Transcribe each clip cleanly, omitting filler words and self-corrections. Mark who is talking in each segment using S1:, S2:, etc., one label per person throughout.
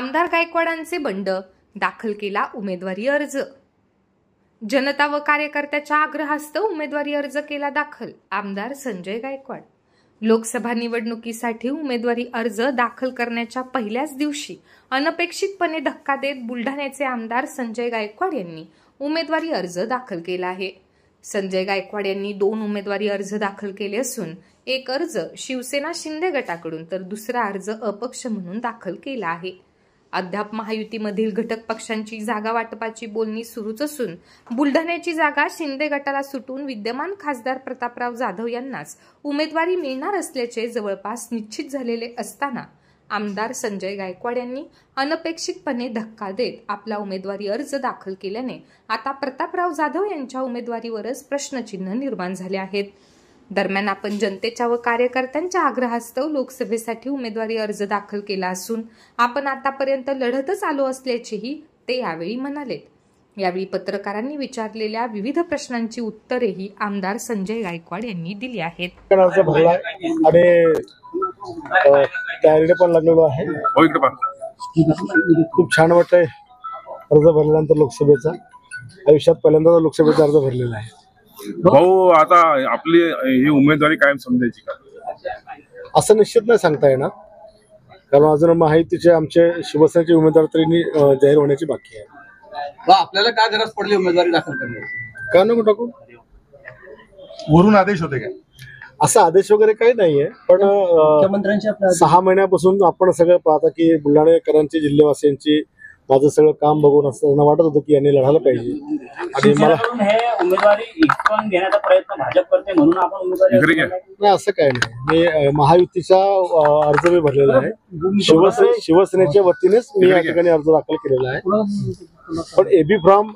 S1: आमदार गायकवाडांचे बंड, दाखल केला उमेदवारी अर्ज। जनता व कार्यकर्त्याच्या आग्रहास्तव उमेदवारी अर्ज केला दाखल। आमदार संजय गायकवाड लोकसभा निवडणुकीसाठी उमेदवारी अर्ज दाखल करण्याच्या पहिल्याच दिवशी अनपेक्षितपणे धक्का देत बुलढाण्याचे आमदार संजय गायकवाड यांनी उमेदवारी अर्ज दाखल केला आहे। संजय गायकवाड यांनी 2 उमेदवारी अर्ज दाखल केले असून एक अर्ज शिवसेना शिंदे गटाकडून तर दुसरा अर्ज अपक्ष म्हणून दाखल केला आहे। अद्याप महायुतीमधील घटक पक्षांची जागा वाटपाची बोलणी सुरूच असून बुलढाण्याची जागा शिंदे गटाला सुटून विद्यमान खासदार प्रतापराव जाधव यांनाच उमेदवारी मिळणार असल्याचे जवळपास निश्चित झालेले असताना आमदार संजय गायकवाड यांनी अनपेक्षितपणे धक्का देत आपला उमेदवारी अर्ज दाखल केल्याने आता प्रतापराव जाधव यांच्या उमेदवारीवरच प्रश्नचिन्ह निर्माण झाले आहेत। दरम्यान आपण जनतेच्या व कार्यकर्त्यांच्या आग्रहास्तव लोकसभेसाठी उमेदवारी अर्ज दाखल केला असून आपण आतापर्यंत लढतच आलो असल्याचेही ते यावेळी म्हणालेत। यावेळी पत्रकारांनी विचारलेल्या विविध प्रश्नांची उत्तरेही आमदार संजय गायकवाड यांनी दिली आहेत।
S2: तयारीला पण लागलेलो आहे। खूप छान वाटतंय अर्ज भरल्यानंतर लोकसभेचा। आयुष्यात पहिल्यांदा लोकसभेचा अर्ज भरलेला आहे।
S3: भाऊ, आता आपली ही उमेदवारी कायम समजायची का
S2: असं निश्चित नाही सांगता येणार, कारण अजून माहितीचे आमचे शिवसेनेचे उमेदवार तरी जाहीर होण्याची बाकी आहे।
S4: आपल्याला काय गरज पडली उमेदवारी दाखल करण्याची?
S2: का नको टाकू?
S3: वरून आदेश होते काय?
S2: असा आदेश वगैरे काही नाहीये, पण 6 महिन्यापासून आपण सगळं पाहता की बुलढाणेकरांची, जिल्हेवासियांची माझं सगळं काम बघून असताना वाटत होतं की यांनी लढायला पाहिजे। आणि मला
S5: उमेदवारी हिसकावून घेण्याचा प्रयत्न भाजप करते म्हणून आपण उमेदवारी
S2: नाही असं काही नाही। मी महायुतीचा अर्ज मी भरलेला आहे। शिवसेनेच्या वतीनेच मी या ठिकाणी अर्ज दाखल केलेला आहे, पण एबी फॉर्म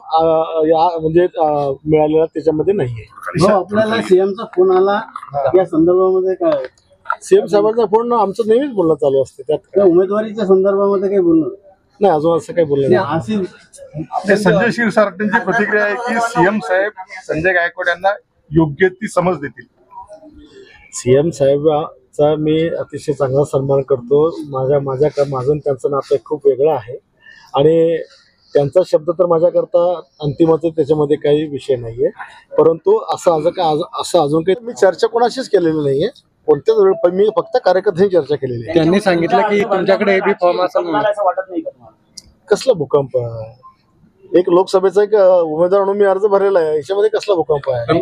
S2: म्हणजे मिळालेला त्याच्यामध्ये नाहीये।
S4: आपल्याला सीएमचा फोन आला या संदर्भामध्ये काय?
S2: सीएम साहेबांचा फोन आमचं नेहमीच बोलणं चालू असते, त्यात
S4: उमेदवारीच्या संदर्भामध्ये काही बोलणं
S2: नाही, अजून असं काही बोललं नाही।
S3: संजय क्षीरसागरची प्रतिक्रिया आहे की सीएम साहेब संजय गायकवाड यांना योग्य ती समज देतील।
S2: सीएम साहेबांचा मी अतिशय चांगला सन्मान करतो। माझं त्यांचं नातं खूप वेगळं आहे आणि त्यांचा शब्द तर माझ्याकरता अंतिमच, त्याच्यामध्ये काही विषय नाहीये। परंतु असं अजून काही मी चर्चा कोणाशीच केलेली नाहीये। कोणत्याच वेळी मी फक्त कार्यकर्त्यांची चर्चा केलेली आहे।
S4: त्यांनी सांगितलं की तुमच्याकडे एबी फॉर्म असेल वाटत नाही का?
S2: कसला भूकंप? एक लोकसभेचा एक उमेदवार म्हणून मी अर्ज भरलेला आहे, याच्यामध्ये कसला भूकंप आहे?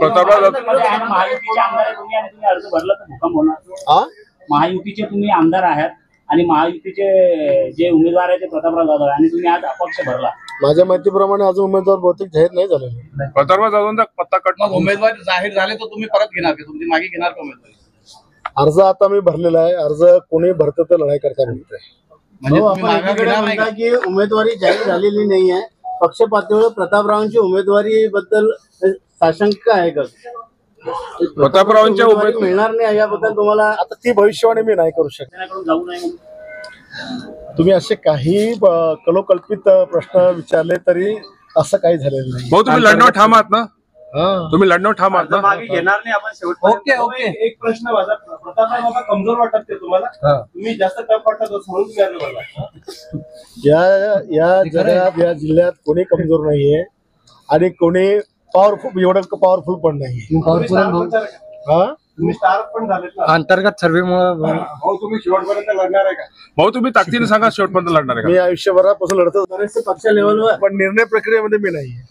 S5: महायुतीचे तुम्ही आमदार आहात आणि महायुतीचे जे उमेदवार आहेत ते प्रतापराव जाधव आणि तुम्ही आज अपक्ष भरला।
S2: माझ्या माहितीप्रमाणे अजून उमेदवार बहुतेक जाहीर नाही झालेले।
S3: प्रतापराव जाधवांचा पत्ता कटणार।
S4: उमेदवार जाहीर झाले तर तुम्ही परत घेणार का? तुमची मागे घेणार का उमेदवारी?
S2: अर्ज आता मी भरलेला आहे। अर्ज कोणी भरतं तर लढाई करता मिळते।
S4: म्हणजे उमेदवारी जाहीर झालेली नाही आहे, पक्ष पातळीवर प्रतापरावांची उमेदवारी बद्दल साशंका आहे का?
S3: प्रतापरावांच्या उमेदवारी
S4: मिळणार नाही याबद्दल तुम्हाला
S2: आता ती भविष्यवाणी मी नाही करू शकत।
S5: जाऊ नये
S2: तुम्ही असे काही कलोकल्पित प्रश्न विचारले तरी असं काही झालेलं नाही।
S3: भाऊ, तुम्ही लढण्यावर ठाम आहात ना? तुम्ही लढण्यावर ठाम आहात ना?
S4: मागे घेणार नाही आपण शेवट। ओके एक प्रश्न माझा, प्रतापराव बाबा कमजोर वाटत ते तुम्हाला? तुम्ही जास्त टफ वाटत म्हणून तुम्ही अर्ज भरला?
S2: या जगात, या जिल्ह्यात कोणी कमजोर नाहीये आणि कोणी एवढं पॉवरफुल पण नाही।
S4: तुम्ही स्टार पण झाले
S2: अंतर्गत सर्वेमुळे।
S4: भाऊ, तुम्ही शेवटपर्यंत लढणार आहे का?
S3: भाऊ, तुम्ही ताकदीने सांगा शेवटपर्यंत लढणार आहे का?
S2: मी आयुष्यभरापासून लढतो
S4: बरेचसे पक्ष लेवलवर,
S2: पण निर्णय प्रक्रियेमध्ये मी नाहीये।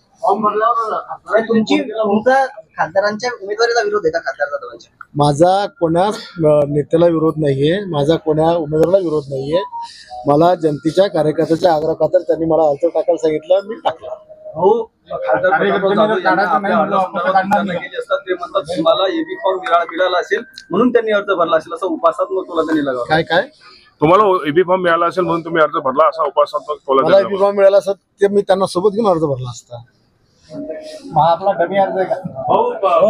S6: तुमचा खासदारांच्या उमेदवारीला विरोध आहे का? खासदार जाधवांच्या?
S2: माझा कोणा नेत्याला विरोध नाहीये, माझा कोणा उमेदवाराला विरोध नाहीये। मला जनतेच्या कार्यकर्त्याच्या आग्रहाखातर त्यांनी मला अर्ज टाकायला सांगितलं, मी टाकला।
S4: तुम्हाला एबी फॉर्म मिळाला असेल म्हणून त्यांनी अर्ज भरला असेल असं उपासात्मक तुला त्यांनी लगावलं।
S2: काय
S3: तुम्हाला एबी फॉर्म मिळाला असेल म्हणून तुम्ही अर्ज भरला असा उपासात्मक
S2: मला एबी फॉर्म मिळाला असता ते मी त्यांना सोबत घेऊन अर्ज भरला असता।
S4: आपला डमी अर्ज आहे का?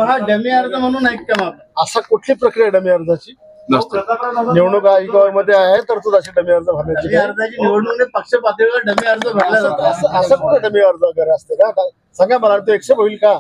S4: हा डमी अर्ज म्हणून ऐकता मग
S2: असा कुठली प्रक्रिया डमी अर्जाची निवडणूक आयोगामध्ये आहे तर तू अशी डमी अर्ज भरण्याची?
S4: अर्जाची निवडणूक पक्ष पातळीवर डमी अर्ज भरला जातो।
S2: असं कुठे डमी अर्ज वगैरे असते का? सांगा मला, तो एक्सेप्ट होईल का?